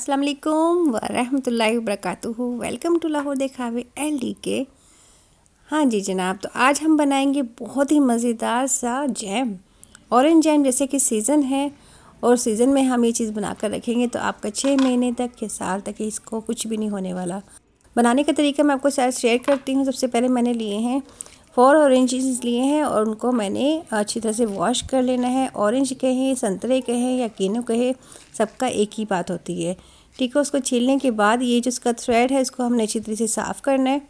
अस्सलाम वालेकुम व रहमतुल्लाहि व बरकातुहू। वेलकम टू लाहौर दिखावे LDK। हाँ जी जनाब, तो आज हम बनाएंगे बहुत ही मज़ेदार सा जैम, ऑरेंज जैम। जैसे कि सीज़न है और सीज़न में हम ये चीज़ बनाकर रखेंगे तो आपका 6 महीने तक या साल तक इसको कुछ भी नहीं होने वाला। बनाने का तरीका मैं आपको साथ शेयर करती हूँ। सबसे पहले मैंने लिए हैं 4 ऑरेंजेस लिए हैं और उनको मैंने अच्छी तरह से वॉश कर लेना है। ऑरेंज कहें, संतरे कहें या कीनू कहें, सबका एक ही बात होती है। ठीक है, उसको छीलने के बाद ये जो उसका थ्रेड है इसको हमने अच्छी तरह से साफ़ करना है।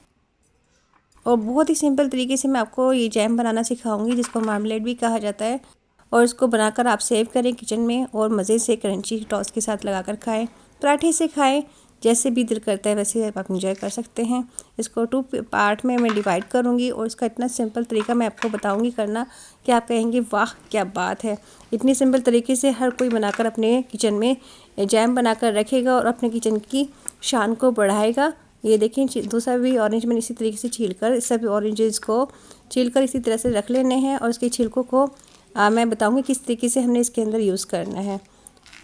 और बहुत ही सिंपल तरीके से मैं आपको ये जैम बनाना सिखाऊंगी, जिसको मार्मलेट भी कहा जाता है। और इसको बनाकर आप सेव करें किचन में और मज़े से क्रंची टॉस के साथ लगाकर खाएं, पराठे से खाएं, जैसे भी दिल करता है वैसे आप इंजॉय कर सकते हैं। इसको 2 पार्ट में मैं डिवाइड करूंगी और इसका इतना सिंपल तरीका मैं आपको बताऊंगी करना कि आप कहेंगे वाह क्या बात है। इतनी सिंपल तरीके से हर कोई बनाकर अपने किचन में जैम बनाकर रखेगा और अपने किचन की शान को बढ़ाएगा। ये देखें, दूसरा भी ऑरेंज मैंने इसी तरीके से छीलकर सभी ऑरेंजेस को छीलकर इसी तरह से रख लेने हैं। और उसके छिलकों को मैं बताऊंगी किस तरीके से हमने इसके अंदर यूज़ करना है।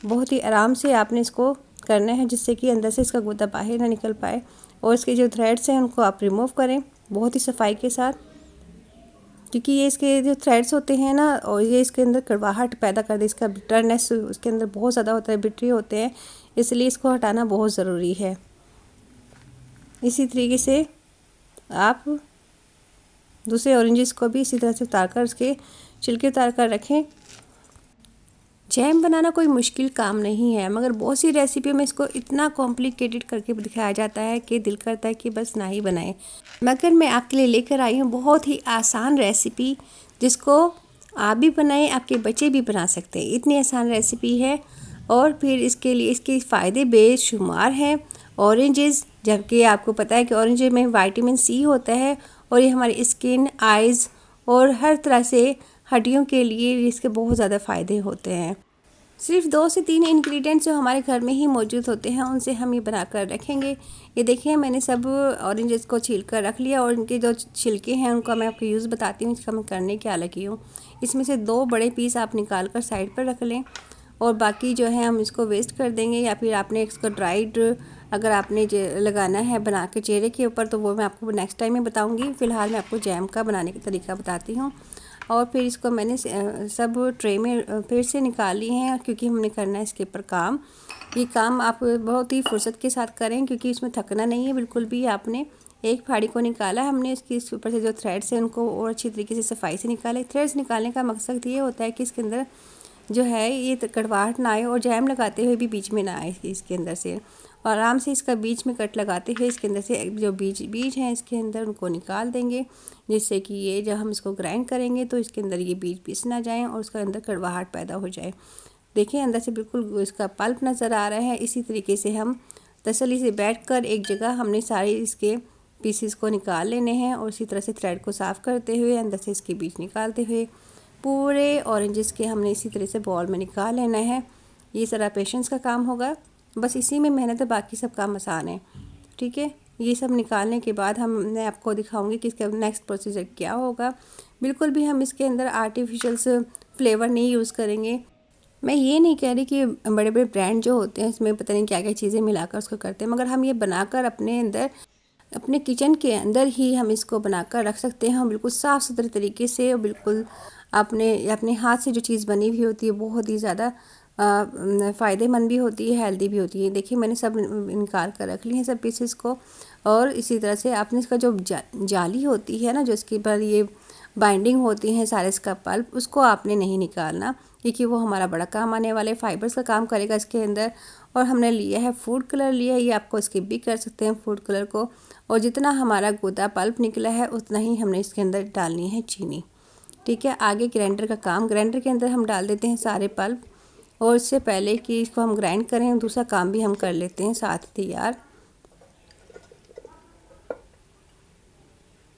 बहुत ही आराम से आपने इसको करना है, जिससे कि अंदर से इसका गूदा बाहर ना निकल पाए। और इसके जो थ्रेड्स हैं उनको आप रिमूव करें बहुत ही सफाई के साथ, क्योंकि ये इसके जो थ्रेड्स होते हैं ना, और ये इसके अंदर कड़वाहट पैदा कर दे, इसका बिटरनेस उसके अंदर बहुत ज़्यादा होता है, बिटरी होते हैं, इसलिए इसको हटाना बहुत ज़रूरी है। इसी तरीके से आप दूसरे ऑरेंजेस को भी इसी तरह से उतार कर उसके छिलके उतार कर रखें। जैम बनाना कोई मुश्किल काम नहीं है, मगर बहुत सी रेसिपी में इसको इतना कॉम्प्लिकेटेड करके दिखाया जाता है कि दिल करता है कि बस ना ही बनाएं। मगर मैं आपके लिए लेकर आई हूँ बहुत ही आसान रेसिपी, जिसको आप भी बनाएं, आपके बच्चे भी बना सकते हैं। इतनी आसान रेसिपी है। और फिर इसके लिए इसके फ़ायदे बेशुमार हैं। ऑरेंजेस, जबकि आपको पता है कि ऑरेंज में विटामिन C होता है और ये हमारी स्किन, आइज़ और हर तरह से हड्डियों के लिए इसके बहुत ज़्यादा फ़ायदे होते हैं। सिर्फ 2 से 3 इंग्रेडिएंट्स जो हमारे घर में ही मौजूद होते हैं उनसे हम ये बनाकर रखेंगे। ये देखिए, मैंने सब ऑरेंजेस को छील कर रख लिया और इनके जो छिलके हैं उनका मैं आपको यूज़ बताती हूँ, इसका मैं करने क्या लगी हूँ। इसमें से 2 बड़े पीस आप निकाल कर साइड पर रख लें और बाकी जो है हम इसको वेस्ट कर देंगे। या फिर आपने इसको ड्राइड अगर आपने लगाना है बना के चेहरे के ऊपर, तो वो मैं आपको नेक्स्ट टाइम में बताऊँगी। फ़िलहाल मैं आपको जैम का बनाने का तरीका बताती हूँ। और फिर इसको मैंने सब ट्रे में फिर से निकाल ली हैं, क्योंकि हमने करना है इसके ऊपर काम। ये काम आप बहुत ही फुर्सत के साथ करें, क्योंकि इसमें थकना नहीं है बिल्कुल भी। आपने एक फाड़ी को निकाला, हमने इसके ऊपर से जो थ्रेड्स हैं उनको और अच्छी तरीके से सफाई से निकाले। थ्रेड्स निकालने का मकसद ये होता है कि इसके अंदर जो है ये कड़वाहट ना आए और जैम लगाते हुए भी बीच में ना आए इसके अंदर से। और आराम से इसका बीच में कट लगाते हुए इसके अंदर से जो बीज हैं इसके अंदर उनको निकाल देंगे, जिससे कि ये जब हम इसको ग्राइंड करेंगे तो इसके अंदर ये बीज पीस ना जाएं और उसका अंदर कड़वाहट पैदा हो जाए। देखिए, अंदर से बिल्कुल इसका पल्प नज़र आ रहा है। इसी तरीके से हम तसल्ली से बैठकर एक जगह हमने सारे इसके पीसेस को निकाल लेने हैं और इसी तरह से थ्रेड को साफ़ करते हुए अंदर से इसके बीज निकालते हुए पूरे ऑरेंजेस के हमने इसी तरह से बॉल में निकाल लेना है। ये सारा पेशेंस का काम होगा, बस इसी में मेहनत है, बाकी सब काम आसान है। ठीक है, ये सब निकालने के बाद मैं आपको दिखाऊंगी कि इसका नेक्स्ट प्रोसीजर क्या होगा। बिल्कुल भी हम इसके अंदर आर्टिफिशियल्स फ्लेवर नहीं यूज़ करेंगे। मैं ये नहीं कह रही कि बड़े बड़े ब्रांड जो होते हैं इसमें पता नहीं क्या क्या चीज़ें मिलाकर उसको करते हैं, मगर हम ये बनाकर अपने अंदर अपने किचन के अंदर ही हम इसको बनाकर रख सकते हैं। हम बिल्कुल साफ़ सुथरे तरीके से और बिल्कुल अपने हाथ से जो चीज़ बनी हुई होती है बहुत ही ज़्यादा फ़ायदेमंद भी होती है, हेल्दी भी होती है। देखिए, मैंने सब निकाल कर रख ली हैं सब पीसेस को। और इसी तरह से आपने इसका जो जाली होती है ना, जो इसके पर ये बाइंडिंग होती है सारे इसका पल्प, उसको आपने नहीं निकालना, क्योंकि वो हमारा बड़ा काम आने वाले फाइबर्स का काम करेगा इसके अंदर। और हमने लिया है फूड कलर लिया है, ये आपको स्किप भी कर सकते हैं फूड कलर को। और जितना हमारा गोदा पल्प निकला है उतना ही हमने इसके अंदर डालनी है चीनी। ठीक है, आगे ग्राइंडर का काम। ग्राइंडर के अंदर हम डाल देते हैं सारे पल्प, और इससे पहले कि इसको हम ग्राइंड करें दूसरा काम भी हम कर लेते हैं साथ ही तैयार।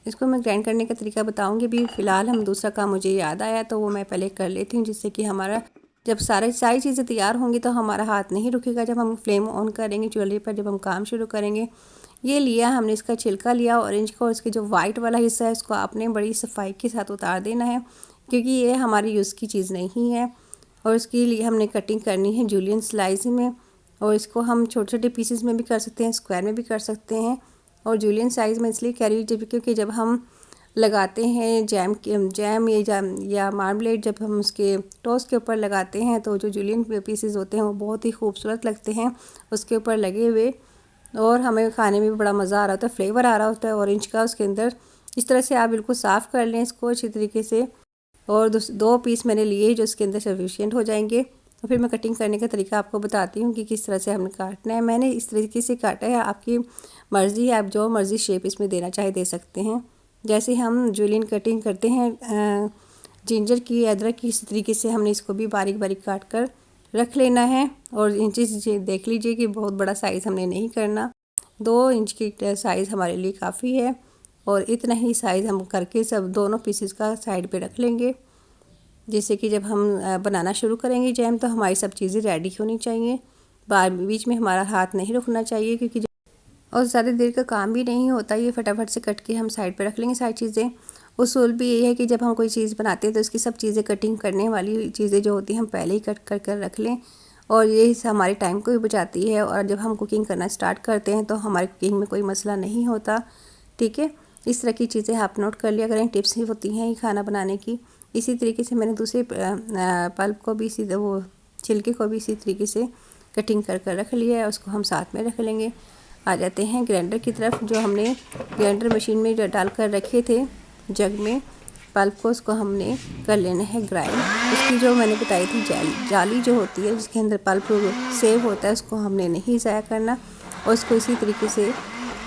इसको मैं ग्राइंड करने का तरीका बताऊंगी भी। फ़िलहाल हम दूसरा काम मुझे याद आया तो वो मैं पहले कर लेती हूँ, जिससे कि हमारा जब सारी चीज़ें तैयार होंगी तो हमारा हाथ नहीं रुकेगा जब हम फ्लेम ऑन करेंगे चूल्हे पर, जब हम काम शुरू करेंगे। ये लिया हमने, इसका छिलका लिया ऑरेंज को, इसके जो वाइट वाला हिस्सा है उसको आपने बड़ी सफाई के साथ उतार देना है, क्योंकि ये हमारी यूज़ की चीज़ नहीं है। और उसके लिए हमने कटिंग करनी है जूलियन स्लाइस में। और इसको हम छोटे छोटे पीसेस में भी कर सकते हैं, स्क्वायर में भी कर सकते हैं। और जूलियन साइज़ में इसलिए कह रही हूँ क्योंकि जब हम लगाते हैं जैम या मार्मलेट, जब हम उसके टोस्ट के ऊपर लगाते हैं तो जो जूलियन पीसेस होते हैं वो बहुत ही खूबसूरत लगते हैं उसके ऊपर लगे हुए, और हमें खाने में भी बड़ा मज़ा आ रहा होता है, फ्लेवर आ रहा होता है ऑरेंज का उसके अंदर। इस तरह से आप बिल्कुल साफ़ कर लें इसको अच्छी तरीके से, और 2 पीस मैंने लिए जो इसके अंदर सफिशिएंट हो जाएंगे। तो फिर मैं कटिंग करने का तरीका आपको बताती हूँ कि किस तरह से हमने काटना है। मैंने इस तरीके से काटा है, आपकी मर्ज़ी है, आप जो मर्ज़ी शेप इसमें देना चाहे दे सकते हैं। जैसे हम जूलियन कटिंग करते हैं जिंजर की, अदरक की, इसी तरीके से हमने इसको भी बारीक बारीक काट कर रख लेना है। और इंचेस देख लीजिए कि बहुत बड़ा साइज़ हमने नहीं करना, 2 इंच की साइज़ हमारे लिए काफ़ी है, और इतना ही साइज़ हम करके सब दोनों पीसेस का साइड पे रख लेंगे। जैसे कि जब हम बनाना शुरू करेंगे जैम तो हमारी सब चीज़ें रेडी होनी चाहिए, बीच में हमारा हाथ नहीं रुकना चाहिए, क्योंकि और ज़्यादा देर का काम भी नहीं होता, ये फटाफट से कट के हम साइड पे रख लेंगे सारी चीज़ें। उसूल भी ये है कि जब हम कोई चीज़ बनाते हैं तो इसकी सब चीज़ें कटिंग करने वाली चीज़ें जो होती हैं हम पहले ही कट कर कर रख लें, और ये हमारे टाइम को भी बचाती है। और जब हम कुकिंग करना स्टार्ट करते हैं तो हमारी कुकिंग में कोई मसला नहीं होता। ठीक है, इस तरह की चीज़ें आप नोट कर लिया करें, टिप्स ही होती हैं ये खाना बनाने की। इसी तरीके से मैंने दूसरे पल्प को भी इसी वो छिलके को भी इसी तरीके से कटिंग कर कर रख लिया है, उसको हम साथ में रख लेंगे। आ जाते हैं ग्राइंडर की तरफ, जो हमने ग्राइंडर मशीन में जो डाल कर रखे थे जग में पल्प को, उसको हमने कर लेना है ग्राइंड। उसकी जो मैंने बताई थी जाली जो होती है जिसके अंदर पल्प सेव होता है, उसको हमने नहीं ज़ाया करना, और उसको इसी तरीके से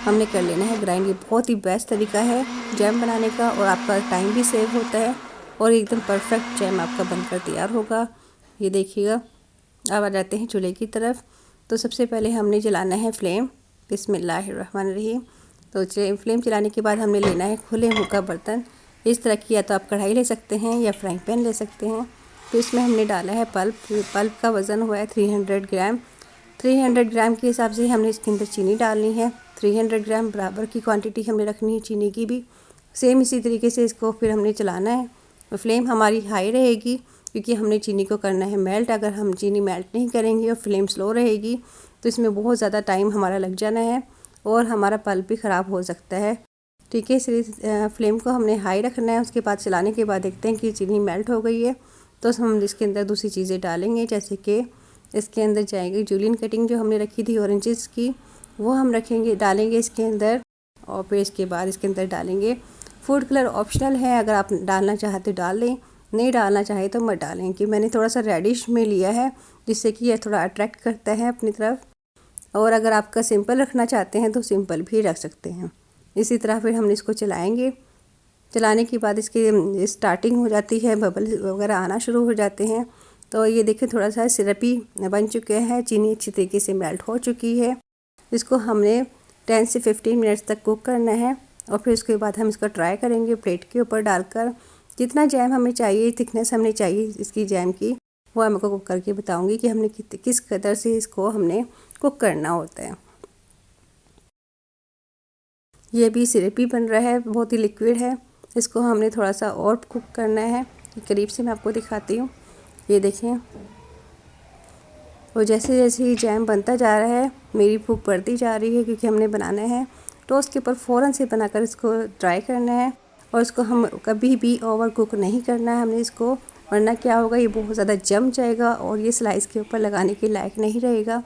हमने कर लेना है ग्राइंड। ये बहुत ही बेस्ट तरीका है जैम बनाने का, और आपका टाइम भी सेव होता है, और एकदम परफेक्ट जैम आपका बनकर तैयार होगा। ये देखिएगा। अब आ जाते हैं चूल्हे की तरफ। तो सबसे पहले हमने जलाना है फ्लेम, बिस्मिल्लाहिर्रहमानिर्रहीम। तो फ्लेम चलाने के बाद हमने लेना है खुले मुँह का बर्तन। इस तरह की या तो आप कढ़ाई ले सकते हैं या फ्राइंग पैन ले सकते हैं। तो इसमें हमने डाला है पल्प का वज़न हुआ है 300 ग्राम। 300 ग्राम के हिसाब से हमने इसके अंदर चीनी डालनी है। 300 ग्राम बराबर की क्वांटिटी हमने रखनी है चीनी की भी। सेम इसी तरीके से इसको फिर हमने चलाना है। फ्लेम हमारी हाई रहेगी क्योंकि हमने चीनी को करना है मेल्ट। अगर हम चीनी मेल्ट नहीं करेंगे और फ्लेम स्लो रहेगी तो इसमें बहुत ज़्यादा टाइम हमारा लग जाना है और हमारा पल्प भी ख़राब हो सकता है। ठीक है, इसलिए फ्लेम को हमने हाई रखना है। उसके बाद चलाने के बाद देखते हैं कि चीनी मेल्ट हो गई है, तो हम इसके अंदर दूसरी चीज़ें डालेंगे। जैसे कि इसके अंदर जाएगी जूलियन कटिंग जो हमने रखी थी ऑरेंजेस की, वो हम डालेंगे इसके अंदर। और फिर इसके बाद इसके अंदर डालेंगे फूड कलर। ऑप्शनल है, अगर आप डालना चाहते डाल लें, नहीं डालना चाहे तो मत डालें। कि मैंने थोड़ा सा रेडिश में लिया है जिससे कि यह थोड़ा अट्रैक्ट करता है अपनी तरफ। और अगर आपका सिंपल रखना चाहते हैं तो सिंपल भी रख सकते हैं। इसी तरह फिर हम इसको चलाएंगे। चलाने के बाद इसकी स्टार्टिंग हो जाती है, बबल वगैरह आना शुरू हो जाते हैं। तो ये देखिए थोड़ा सा सिरपी बन चुके हैं, चीनी अच्छी तरीके से मेल्ट हो चुकी है। इसको हमने 10 से 15 मिनट्स तक कुक करना है, और फिर उसके बाद हम इसको ट्राई करेंगे प्लेट के ऊपर डालकर। जितना जैम हमें चाहिए, थिकनेस हमने चाहिए इसकी जैम की, वो मैं आपको कुक करके बताऊंगी कि हमने किस कदर से इसको हमने कुक करना होता है। ये भी सिरपी बन रहा है, बहुत ही लिक्विड है। इसको हमने थोड़ा सा और कुक करना है। करीब से मैं आपको दिखाती हूँ, ये देखें। और जैसे जैसे ही जैम बनता जा रहा है मेरी भूख बढ़ती जा रही है, क्योंकि हमने बनाना है टोस्ट के ऊपर फ़ौरन से बनाकर इसको ट्राई करना है। और इसको हम कभी भी ओवर कुक नहीं करना है हमने इसको, वरना क्या होगा, ये बहुत ज़्यादा जम जाएगा और ये स्लाइस के ऊपर लगाने के लायक नहीं रहेगा,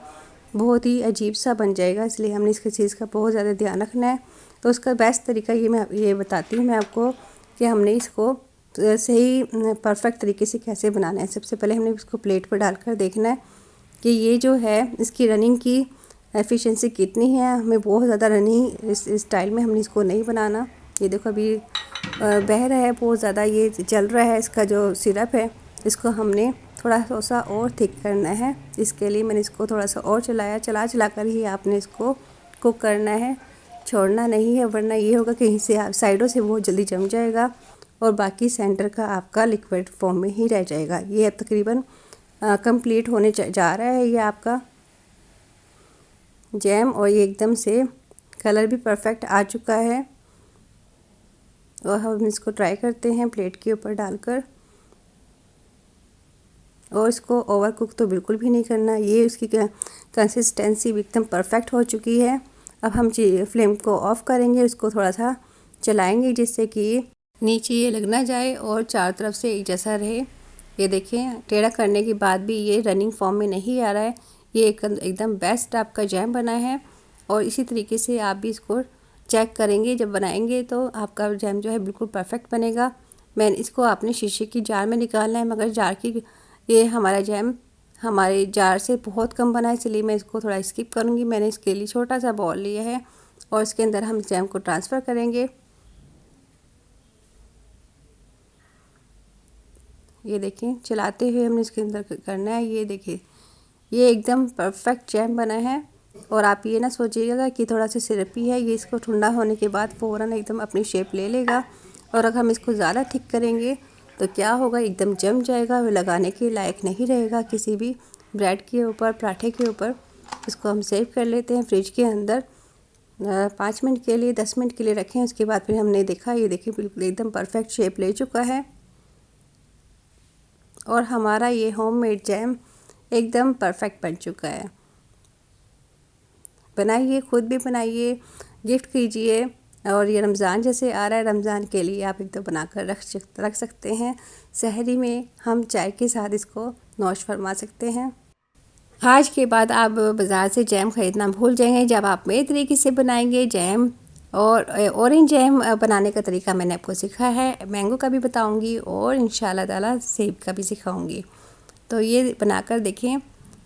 बहुत ही अजीब सा बन जाएगा। इसलिए हमने इसकी चीज़ का बहुत ज़्यादा ध्यान रखना है। तो उसका बेस्ट तरीका ये बताती हूँ मैं आपको कि हमने इसको सही परफेक्ट तरीके से कैसे बनाना है। सबसे पहले हमने इसको प्लेट पर डालकर देखना है कि ये जो है इसकी रनिंग की एफिशिएंसी कितनी है। हमें बहुत ज़्यादा रनिंग इस स्टाइल में हमने इसको नहीं बनाना। ये देखो अभी बह रहा है बहुत ज़्यादा, ये जल रहा है। इसका जो सिरप है इसको हमने थोड़ा सा और थिक करना है। इसके लिए मैंने इसको थोड़ा सा और चला कर ही आपने इसको कुक करना है, छोड़ना नहीं है, वरना ये होगा कि इसे साइडों से बहुत जल्दी जम जाएगा और बाकी सेंटर का आपका लिक्विड फॉर्म में ही रह जाएगा। ये अब तकरीबन कंप्लीट होने जा रहा है ये आपका जैम, और ये एकदम से कलर भी परफेक्ट आ चुका है। और हम इसको ट्राई करते हैं प्लेट के ऊपर डालकर। और इसको ओवर कुक तो बिल्कुल भी नहीं करना। ये उसकी कंसिस्टेंसी एकदम परफेक्ट हो चुकी है। अब हम फ्लेम को ऑफ़ करेंगे, उसको थोड़ा सा चलाएंगे जिससे कि नीचे ये लग ना जाए और चारों तरफ से एक जैसा रहे। ये देखें, टेढ़ा करने के बाद भी ये रनिंग फॉर्म में नहीं आ रहा है। ये एकदम बेस्ट आपका जैम बना है। और इसी तरीके से आप भी इसको चेक करेंगे जब बनाएंगे तो आपका जैम जो है बिल्कुल परफेक्ट बनेगा। मैंने इसको आपने शीशे की जार में निकालना है, मगर जार की ये हमारा जैम हमारे जार से बहुत कम बना है, इसलिए मैं इसको थोड़ा स्किप करूँगी। मैंने इसके लिए छोटा सा बॉल लिया है और इसके अंदर हम जैम को ट्रांसफ़र करेंगे। ये देखें, चलाते हुए हमने इसके अंदर करना है। ये देखिए, ये एकदम परफेक्ट जैम बना है। और आप ये ना सोचिएगा कि थोड़ा सा सिरपी है, ये इसको ठंडा होने के बाद फ़ौरन एकदम अपनी शेप ले लेगा। और अगर हम इसको ज़्यादा थिक करेंगे तो क्या होगा, एकदम जम जाएगा, वो लगाने के लायक नहीं रहेगा किसी भी ब्रेड के ऊपर, पराठे के ऊपर। इसको हम सेव कर लेते हैं फ्रिज के अंदर 5 मिनट के लिए, 10 मिनट के लिए रखें। उसके बाद फिर हमने देखा, ये देखिए बिल्कुल एकदम परफेक्ट शेप ले चुका है। और हमारा ये होममेड जैम एकदम परफेक्ट बन चुका है। बनाइए, खुद भी बनाइए, गिफ्ट कीजिए। और ये रमज़ान जैसे आ रहा है, रमज़ान के लिए आप एकदम बनाकर रख सकते हैं। सहरी में हम चाय के साथ इसको नौश फरमा सकते हैं। आज के बाद आप बाज़ार से जैम ख़रीदना भूल जाएंगे जब आप मेरे तरीके से बनाएंगे जैम। और ऑरेंज जैम बनाने का तरीका मैंने आपको सिखाया है, मैंगो का भी बताऊंगी और इंशाल्लाह ताला सेब का भी सिखाऊंगी। तो ये बनाकर देखें,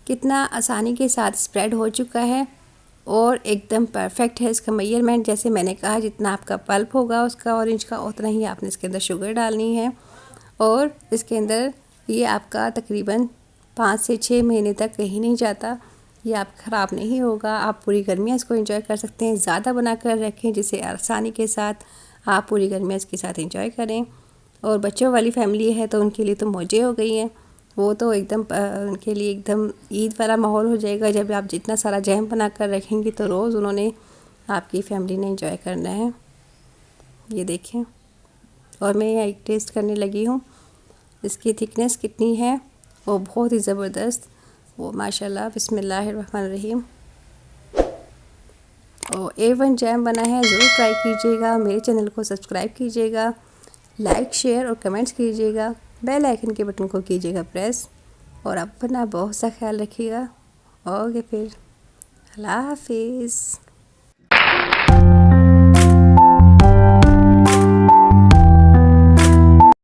कितना आसानी के साथ स्प्रेड हो चुका है और एकदम परफेक्ट है। इसका मेजरमेंट जैसे मैंने कहा, जितना आपका पल्प होगा उसका ऑरेंज का, उतना ही आपने इसके अंदर शुगर डालनी है। और इसके अंदर ये आपका तकरीबन 5 से 6 महीने तक कहीं नहीं जाता। ये आप ख़राब नहीं होगा। आप पूरी गर्मियाँ इसको एंजॉय कर सकते हैं। ज़्यादा बना कर रखें जिससे आसानी के साथ आप पूरी गर्मियाँ इसके साथ एंजॉय करें। और बच्चों वाली फैमिली है तो उनके लिए तो मौजें हो गई हैं। वो तो एकदम उनके लिए एकदम ईद वाला माहौल हो जाएगा। जब आप जितना सारा जैम बना कर रखेंगे तो रोज़ उन्होंने, आपकी फैमिली ने एंजॉय करना है। ये देखें, और मैं एक टेस्ट करने लगी हूँ। इसकी थिकनेस कितनी है, वो बहुत ही ज़बरदस्त, वो माशाल्लाह बिस्मिल्लाहिर्रहमानिर्रहीम। और A1 जैम बना है, ज़रूर ट्राई कीजिएगा। मेरे चैनल को सब्सक्राइब कीजिएगा, लाइक शेयर और कमेंट्स कीजिएगा, बेल आइकन के बटन को कीजिएगा प्रेस। और अपना बहुत सा ख्याल रखिएगा। ओके, फिर अल्लाह हाफिज़।